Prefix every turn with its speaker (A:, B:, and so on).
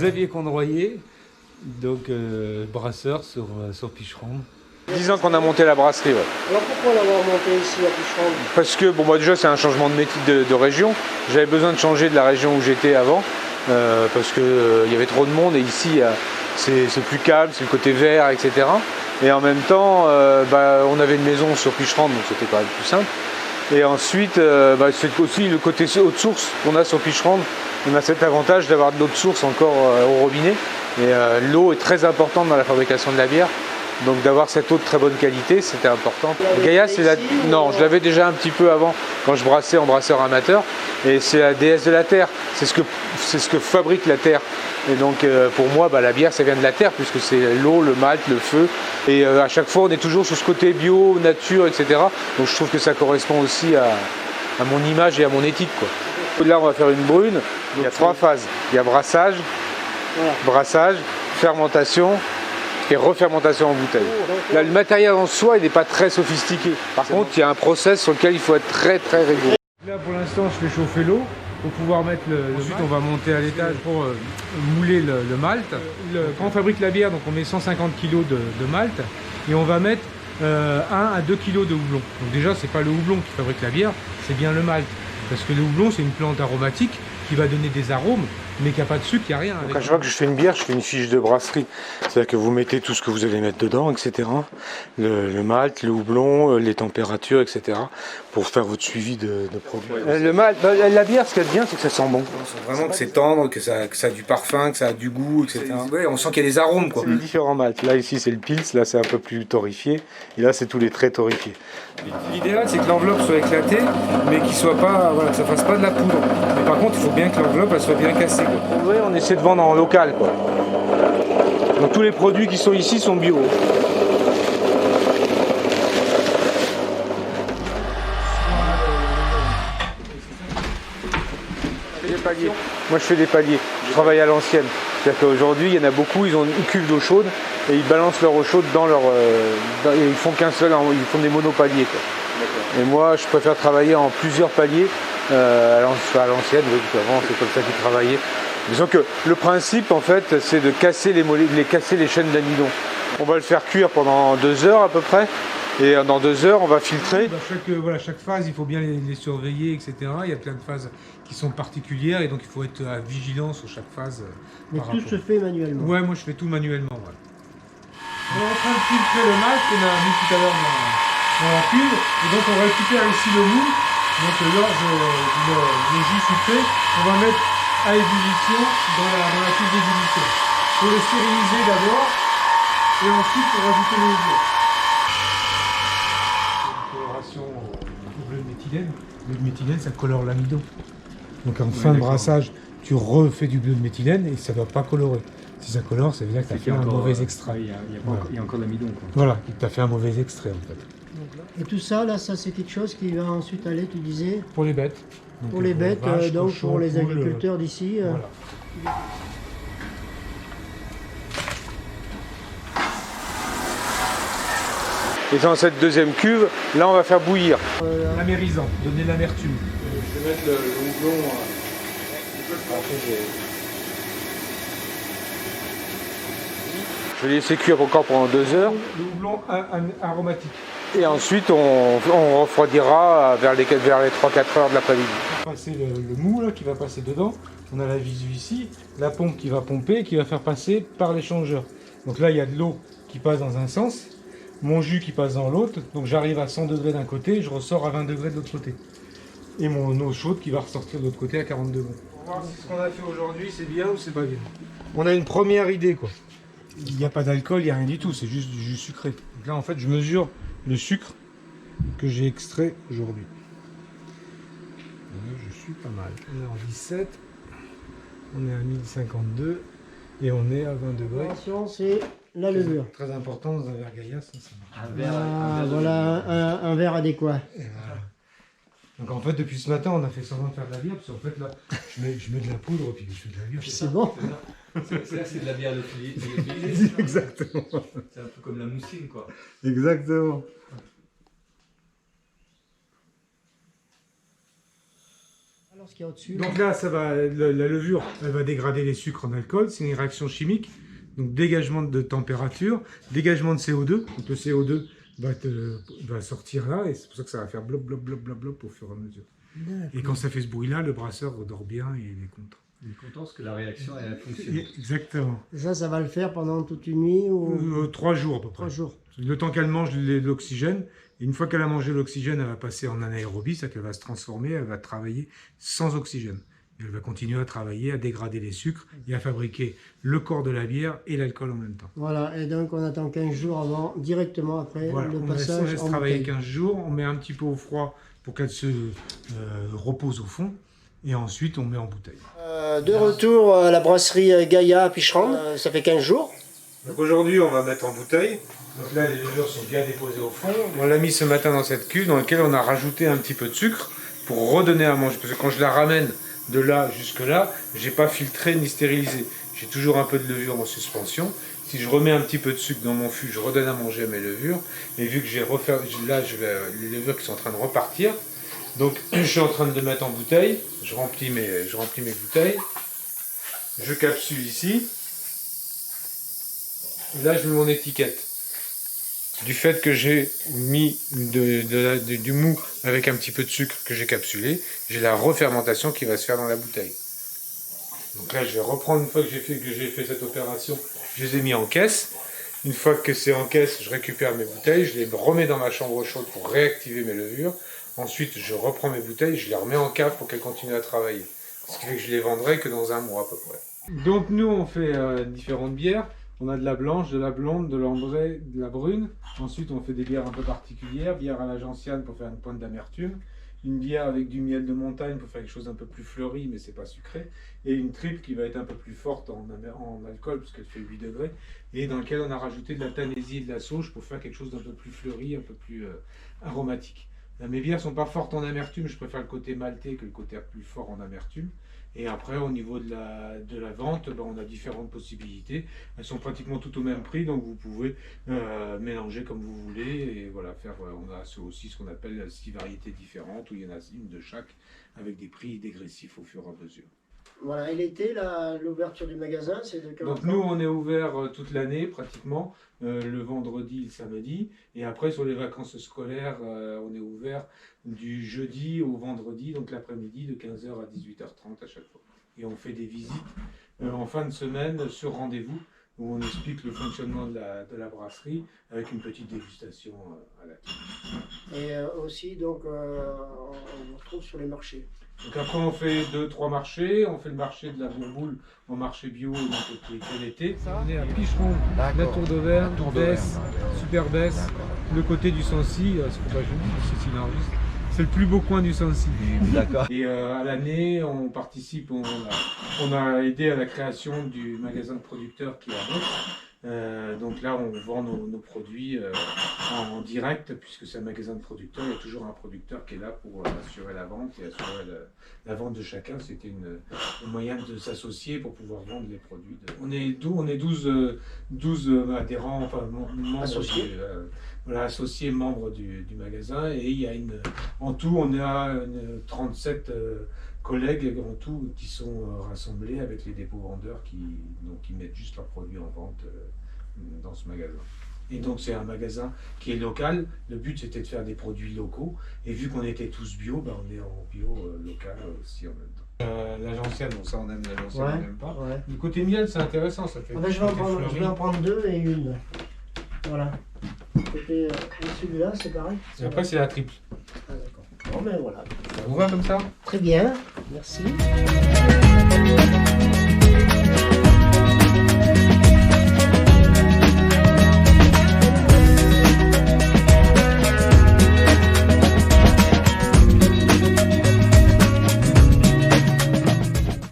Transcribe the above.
A: Xavier Condroyer, donc brasseur sur Picheron.
B: 10 ans qu'on a monté la brasserie. Ouais.
C: Alors pourquoi l'avoir monté ici à Picheron?
B: Parce que bon, moi déjà c'est un changement de métier de région. J'avais besoin de changer de la région où j'étais avant parce que y avait trop de monde et ici c'est plus calme, c'est le côté vert, etc. Et en même temps, on avait une maison sur Picheron, donc c'était quand même plus simple. Et ensuite, c'est aussi le côté eau de source qu'on a sur Picheron. On a cet avantage d'avoir de l'eau de source encore au robinet. Et l'eau est très importante dans la fabrication de la bière. Donc d'avoir cette eau de très bonne qualité, c'était important. Gaïa, c'est la... Non, je l'avais déjà un petit peu avant, quand je brassais en brasseur amateur. Et c'est la déesse de la terre. C'est ce que fabrique la terre. Et donc pour moi, la bière, ça vient de la terre, puisque c'est l'eau, le malt, le feu. Et à chaque fois, on est toujours sur ce côté bio, nature, etc. Donc je trouve que ça correspond aussi à mon image et à mon éthique, quoi. Là, on va faire une brune. Il y a 3 phases. Il y a brassage, brassage, fermentation et refermentation en bouteille. Là, le matériel en soi, il n'est pas très sophistiqué. Par contre, il y a un process sur lequel il faut être très rigoureux.
A: Là, pour l'instant, je fais chauffer l'eau pour pouvoir mettre ensuite, on va monter à l'étage pour mouler le malt. Quand on fabrique la bière, donc on met 150 kg de malt et on va mettre 1 à 2 kg de houblon. Donc déjà, c'est pas le houblon qui fabrique la bière, c'est bien le malt. Parce que le houblon, c'est une plante aromatique qui va donner des arômes, mais qui n'a pas de sucre, il n'y a rien.
B: Quand je vois que je fais une bière, je fais une fiche de brasserie. C'est-à-dire que vous mettez tout ce que vous allez mettre dedans, etc. Le malt, le houblon, les températures, etc. pour faire votre suivi de produits. Le malt, la bière, ce qu'il y a de bien, c'est que ça sent bon.
D: On sent vraiment que c'est tendre, que ça a du parfum, que ça a du goût, etc. Ouais, on sent qu'il y a des arômes, quoi.
B: C'est différents malts. Là, ici, c'est le pils, là, c'est un peu plus torréfié. Et là, c'est tous les traits torréfiés.
D: L'idéal, c'est que l'enveloppe soit éclatée, mais qu'il soit pas, que ça fasse pas de la poudre. Mais par contre, il faut bien que l'enveloppe elle soit bien cassée, quoi.
B: Ouais, on essaie de vendre en local, quoi. Donc tous les produits qui sont ici sont bio. Moi je fais des paliers, je travaille à l'ancienne. C'est-à-dire qu'aujourd'hui il y en a beaucoup, ils ont une cuve d'eau chaude et ils balancent leur eau chaude dans leur... et ils font qu'un seul, ils font des monopaliers, quoi. Et moi je préfère travailler en plusieurs paliers à l'ancienne, oui, avant c'est comme ça qu'ils travaillaient. Disons que le principe en fait c'est de casser les chaînes d'amidon. On va le faire cuire pendant 2 heures à peu près. Et dans 2 heures, on va filtrer.
A: Chaque phase, il faut bien les surveiller, etc. Il y a plein de phases qui sont particulières et donc il faut être à vigilance sur chaque phase.
C: Mais tout se fait manuellement.
A: Ouais, moi je fais tout manuellement. Ouais. On est en train de filtrer le malt qu'on a mis tout à l'heure dans la cuve. Et donc on récupère ici le mou. Donc l'orge le jus sucré, on va mettre à ébullition dans la cuve d'ébullition. Il faut le stériliser d'abord et ensuite pour rajouter le houblon. Au bleu de méthylène. Le bleu de méthylène, ça colore l'amidon. Donc en fin de brassage, tu refais du bleu de méthylène et ça ne doit pas colorer. Si ça colore, ça veut dire que tu as fait un mauvais extrait.
E: Il y a encore de l'amidon.
A: Voilà, tu as fait un mauvais extrait en fait.
C: Et tout ça, là, ça c'est quelque chose qui va ensuite aller, tu disais,
A: Pour les bêtes. Donc,
C: pour les bêtes,
A: vaches,
C: donc
A: cochons,
C: pour les
A: poules,
C: agriculteurs d'ici.
A: Voilà.
B: Et dans cette deuxième cuve, là on va faire bouillir.
A: L'amérisant, donner l'amertume.
B: Je vais mettre le houblon. Je vais laisser cuire encore pendant 2 heures.
A: Le houblon aromatique.
B: Et ensuite on refroidira vers les 3-4 heures de l'après-midi.
A: On va passer le mou là, qui va passer dedans. On a la visu ici, la pompe qui va pomper et qui va faire passer par l'échangeur. Donc là il y a de l'eau qui passe dans un sens, mon jus qui passe dans l'autre, donc j'arrive à 100 degrés d'un côté, je ressors à 20 degrés de l'autre côté. Et mon eau chaude qui va ressortir de l'autre côté à 40 degrés. On va voir si ce qu'on a fait aujourd'hui c'est bien ou c'est pas bien. On a une première idée quoi. Il n'y a pas d'alcool, il n'y a rien du tout, c'est juste du jus sucré. Donc là en fait je mesure le sucre que j'ai extrait aujourd'hui. Je suis pas mal. On est en 17, on est à 1052 et on est à 20 degrés.
C: Attention, c'est la levure.
A: Très important dans un verre Gaïa, ça marche.
C: Voilà un verre adéquat.
A: Et voilà. Donc en fait depuis ce matin on a fait semblant de faire de la bière parce qu'en fait là je mets de la poudre et puis je fais de la bière.
C: Puis c'est bon.
E: C'est de la bière de filet.
A: Exactement.
E: C'est un peu comme la mousseline, quoi.
A: Exactement.
C: Alors ce qu'il y a au-dessus.
A: Donc là, la levure, elle va dégrader les sucres en alcool. C'est une réaction chimique. Donc dégagement de température, dégagement de CO2. Donc le CO2 va sortir là et c'est pour ça que ça va faire blop, blop, blop, blop, blop au fur et à mesure. Et quand ça fait ce bruit-là, le brasseur dort bien et il est content.
E: Il est content parce que la réaction elle a fonctionné.
A: Exactement.
C: Ça va le faire pendant toute une nuit ou
A: 3 jours à peu près.
C: 3 jours.
A: Le temps qu'elle mange de l'oxygène, et une fois qu'elle a mangé l'oxygène, elle va passer en anaérobie, c'est-à-dire qu'elle va se transformer, elle va travailler sans oxygène. Et elle va continuer à travailler, à dégrader les sucres et à fabriquer le corps de la bière et l'alcool en même temps.
C: Voilà, et donc on attend 15 jours avant, directement après
A: Voilà,
C: le
A: on
C: passage
A: laisse
C: en
A: travailler
C: bouteille.
A: 15 jours, on met un petit peu au froid pour qu'elle se repose au fond, et ensuite on met en bouteille.
C: De retour à la brasserie Gaïa à Picheron, ça fait 15 jours.
A: Donc aujourd'hui on va mettre en bouteille. Donc là les levures sont bien déposées au fond. On l'a mis ce matin dans cette cuve dans laquelle on a rajouté un petit peu de sucre pour redonner à manger. Parce que quand je la ramène de là jusque là, j'ai pas filtré ni stérilisé. J'ai toujours un peu de levure en suspension. Si je remets un petit peu de sucre dans mon fût, je redonne à manger à mes levures. Et vu que j'ai refait, là les levures qui sont en train de repartir, donc je suis en train de le mettre en bouteille. Je remplis mes bouteilles. Je capsule ici. Là, je mets mon étiquette. Du fait que j'ai mis du mou avec un petit peu de sucre que j'ai capsulé, j'ai la refermentation qui va se faire dans la bouteille. Donc là, je vais reprendre, une fois que j'ai fait cette opération, je les ai mis en caisse. Une fois que c'est en caisse, je récupère mes bouteilles, je les remets dans ma chambre chaude pour réactiver mes levures. Ensuite, je reprends mes bouteilles, je les remets en cave pour qu'elles continuent à travailler. Ce qui fait que je les vendrai que dans un mois à peu près. Donc nous, on fait différentes bières. On a de la blanche, de la blonde, de l'ambrée, de la brune. Ensuite, on fait des bières un peu particulières. Bière à la gentiane pour faire une pointe d'amertume. Une bière avec du miel de montagne pour faire quelque chose d'un peu plus fleuri, mais c'est pas sucré. Et une triple qui va être un peu plus forte en alcool, puisqu'elle fait 8 degrés. Et dans laquelle on a rajouté de la tanésie et de la sauge pour faire quelque chose d'un peu plus fleuri, un peu plus aromatique. Mes bières sont pas fortes en amertume, je préfère le côté maltais que le côté plus fort en amertume. Et après, au niveau de la vente, on a différentes possibilités. Elles sont pratiquement toutes au même prix, donc vous pouvez mélanger comme vous voulez. Et voilà, on a aussi ce qu'on appelle 6 variétés différentes, où il y en a une de chaque, avec des prix dégressifs au fur et à mesure.
C: Voilà, et l'été, l'ouverture du magasin, c'est de quand?
A: Donc nous, on est ouvert toute l'année, pratiquement, le vendredi, le samedi. Et après, sur les vacances scolaires, on est ouvert du jeudi au vendredi, donc l'après-midi, de 15h à 18h30 à chaque fois. Et on fait des visites en fin de semaine sur rendez-vous, où on explique le fonctionnement de la brasserie, avec une petite dégustation à la clé.
C: Et aussi, donc, on vous retrouve sur les marchés.
A: Donc après on fait 2-3 marchés, on fait le marché de la Bourboule en marché bio, donc qui est l'été. On est à Picheron, la Tour d'Auvergne, Besse, Super Besse, le côté du Sancy, c'est pour pas joli, c'est le plus beau coin du Sancy.
F: D'accord.
A: Et à l'année on participe, on a aidé à la création du magasin de producteurs qui est à Besse. Donc là on vend nos produits en direct, puisque c'est un magasin de producteurs. Il y a toujours un producteur qui est là pour assurer la vente et assurer la vente de chacun. C'était un moyen de s'associer pour pouvoir vendre les produits. On est 12 adhérents, enfin membres
C: Associés.
A: associés membres du magasin, et il y a en tout on a 37 collègues en tout qui sont rassemblés avec les dépôts vendeurs qui mettent juste leurs produits en vente dans ce magasin. Et donc c'est un magasin qui est local. Le but c'était de faire des produits locaux, et vu qu'on était tous bio, on est en bio local aussi en même temps. La gentiane, bon ça on aime, la gentiane on n'aime pas.
C: Ouais.
A: Du côté miel c'est intéressant, ça fait.
C: Je vais en prendre 2 et une. Voilà. Côté, celui-là c'est pareil.
A: Et après c'est la triple.
C: Ah, d'accord. Bon ben voilà.
A: Ça vous va comme ça?
C: Très bien, merci.